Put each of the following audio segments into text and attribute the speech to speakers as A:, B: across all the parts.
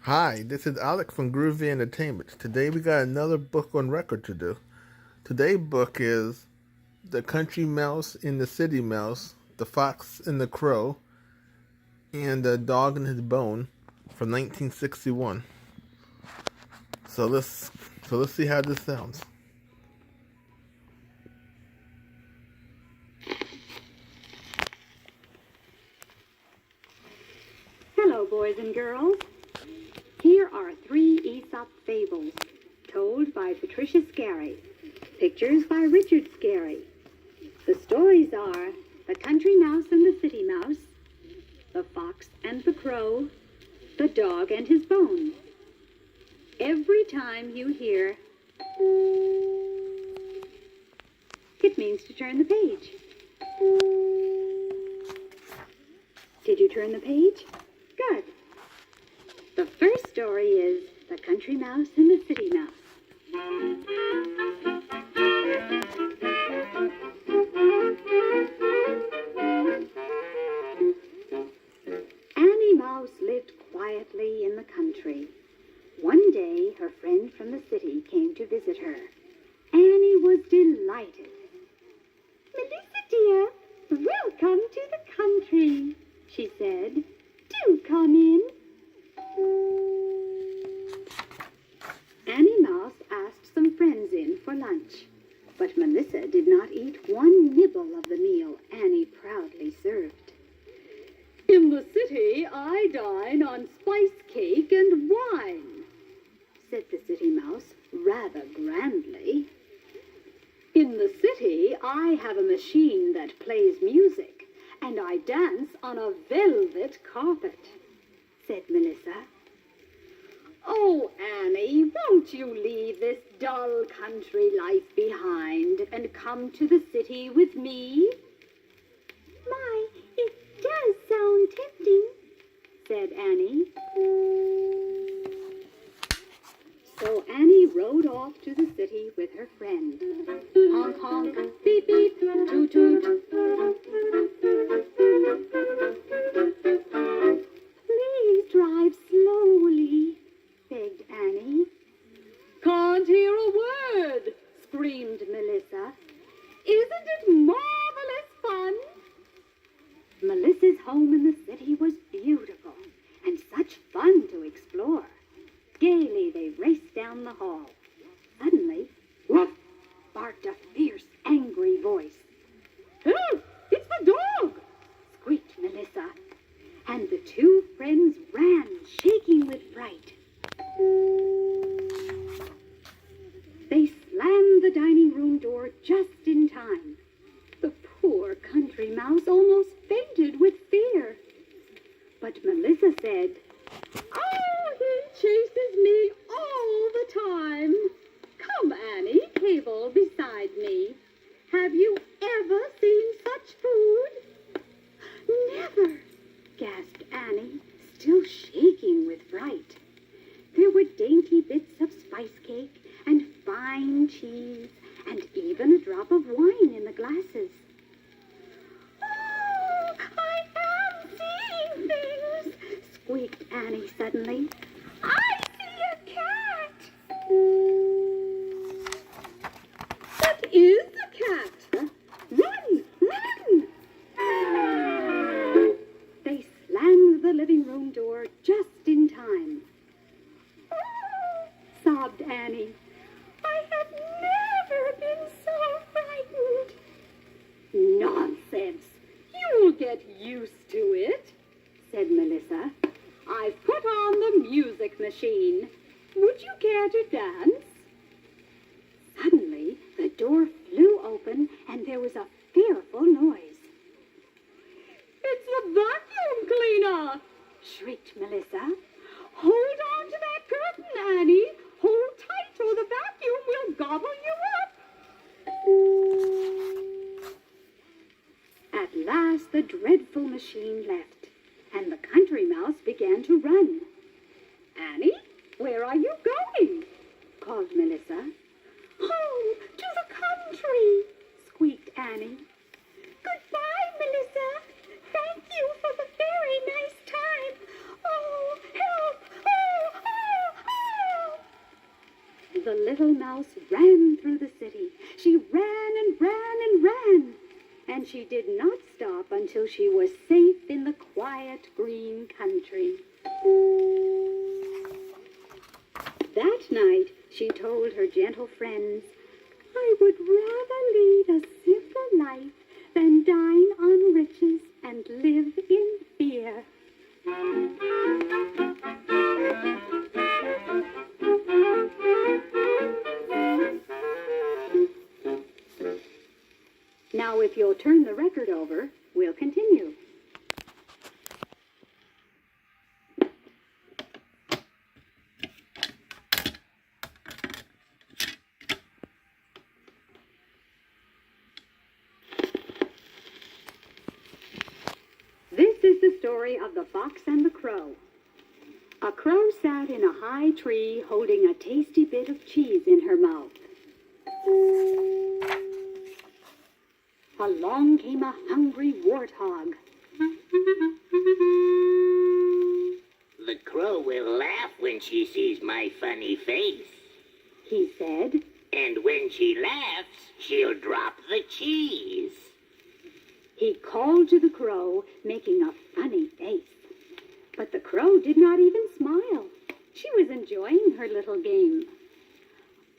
A: Hi, this is Alex from Groovy Entertainment. Today we got another book on record to do. Today's book is The Country Mouse and the City Mouse, The Fox and the Crow, and The Dog and His Bone from 1961. So let's see how this sounds.
B: Hello, boys and girls. Here are 3 Aesop fables, told by Patricia Scarry. Pictures by Richard Scarry. The stories are The Country Mouse and the City Mouse, The Fox and the Crow, The Dog and His Bone. Every time you hear, it means to turn the page. Did you turn the page? Good. The first story is The Country Mouse and the City Mouse. Annie Mouse lived quietly in the country. One day, her friend from the city came to visit her. Annie was delighted. "Melissa, dear, welcome to the country," she said. "Do come in." Annie Mouse asked some friends in for lunch, but Melissa did not eat one nibble of the meal Annie proudly served. "In the city, I dine on spice cake and wine," said the City Mouse rather grandly. "In the city, I have a machine that plays music, and I dance on a velvet carpet," said Melissa. "Oh, Annie, won't you leave this dull country life behind and come to the city with me?" "My, it does sound tempting," said Annie. So Annie rode off to the city with her friend. Honk, honk, beep, beep, toot, toot. "Please drive slowly," begged Annie. "Can't hear a word," screamed Melissa. "Isn't it marvelous fun?" Melissa's home in the city was beautiful and such fun to explore. Gaily they raced down the hall. Suddenly, woof! Barked a fierce, angry voice. "Help! It's the dog!" squeaked Melissa. And the 2 friends ran, shaking with fright. They slammed the dining room door just in time. The poor country mouse almost fainted with fear. But Melissa said, "Oh, he chases me all the time. Come, Annie, cable beside me. Have you ever seen such food?" "Never," gasped Annie, still shaking with fright. There were dainty bits of spice cake and fine cheese and even a drop of wine in the glasses. "Oh, I am seeing things," squeaked Annie suddenly. "I see a cat." "That is a cat. Run, run!" They slammed the living room door just in time. "Oh," sobbed Annie, "I have never been so frightened." "Nonsense! You'll get used to it," said Melissa. "I've put on the music machine. Would you care to dance?" Suddenly, the door flew open and there was a fearful noise. "It's the vacuum cleaner!" shrieked Melissa. "Hold on to that curtain, Annie. Hold tight or the vacuum will gobble you up." At last the dreadful machine left, and the country mouse began to run. "Annie, where are you going?" called Melissa. "Home to the country," squeaked Annie. "Goodbye, Melissa. Thank you for the very nice time. Oh, help! Oh, The little mouse ran through the city. She ran and ran and ran. And she did not stop until she was safe in the quiet green country. That night, she told her gentle friends, "I would rather lead a simple life than dine on riches and live in fear." Now, if you'll turn the record over, we'll continue. This is the story of the Fox and the Crow. A crow sat in a high tree holding a tasty bit of cheese in her mouth. Along came a hungry warthog.
C: The crow will laugh when she sees my funny face.
B: He said.
C: And when she laughs, she'll drop the cheese.
B: He called to the crow, making a funny face. But the crow did not even smile. She was enjoying her little game.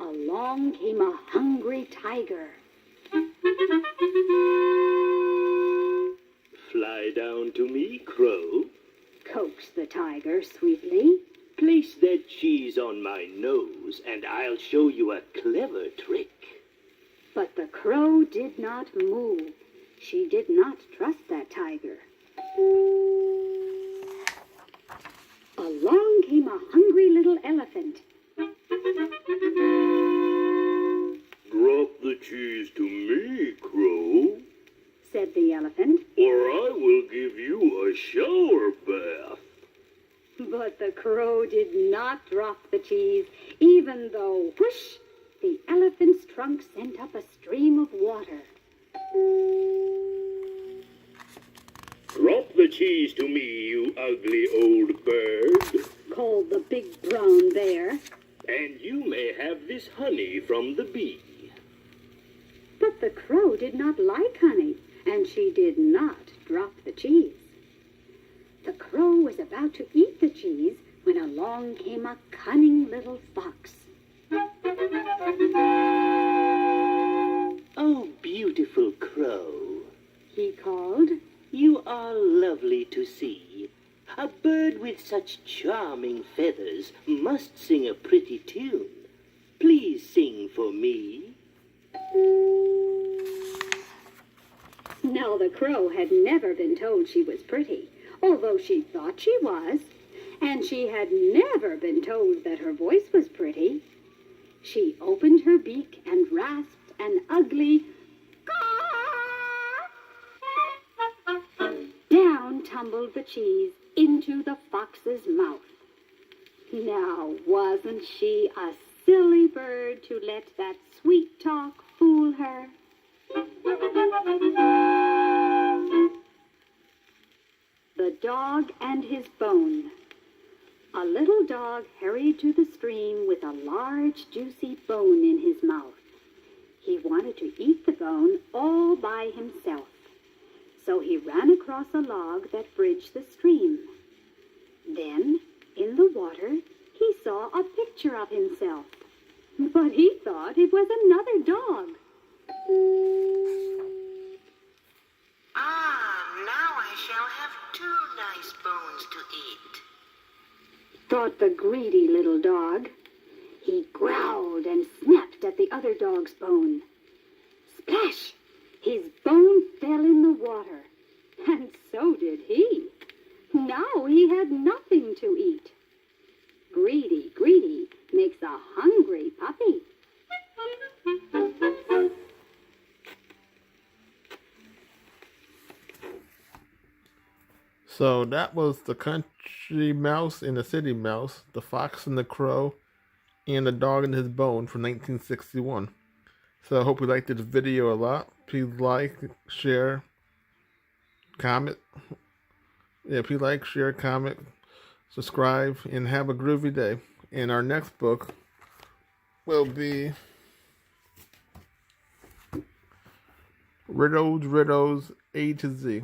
B: Along came a hungry tiger.
D: Fly down to me, crow.
B: Coaxed the tiger sweetly.
D: Place that cheese on my nose, and I'll show you a clever trick.
B: But the crow did not move. She did not trust that tiger. Along came a hungry little elephant.
D: Drop the cheese to me, crow,
B: said the elephant.
D: or I will give you a shower bath.
B: But the crow did not drop the cheese, even though, whoosh, the elephant's trunk sent up a stream of water.
D: Drop the cheese to me, you ugly old bird,
B: Called the big brown bear.
D: and you may have this honey from the bee.
B: But the crow did not like honey, and she did not drop the cheese. The crow was about to eat the cheese when along came a cunning little fox.
C: Oh, beautiful crow,
B: He called.
C: you are lovely to see. A bird with such charming feathers must sing a pretty tune. Please sing for me.
B: Now the crow had never been told she was pretty, although she thought she was, and she had never been told that her voice was pretty. She opened her beak and rasped an ugly caw. Down tumbled the cheese into the fox's mouth. Now, wasn't she a silly bird to let that sweet talk fool her? The dog and his bone. A little dog hurried to the stream with a large, juicy bone in his mouth. He wanted to eat the bone all by himself. So he ran across a log that bridged the stream. Then, in the water, he saw a picture of himself. But he thought it was another dog.
C: Now I shall have 2 nice bones to eat.
B: Thought the greedy little dog. He growled and snapped at the other dog's bone. Splash! His bone fell in the water, and so did he. Now he had nothing to eat. Greedy, greedy makes a hungry puppy.
A: So that was the country mouse and the city mouse, the fox and the crow, and the dog and his bone from 1961. So I hope you liked this video a lot. Please like, share, comment. Yeah, please like, share, comment, subscribe, and have a groovy day. In our next book, will be Riddles A to Z.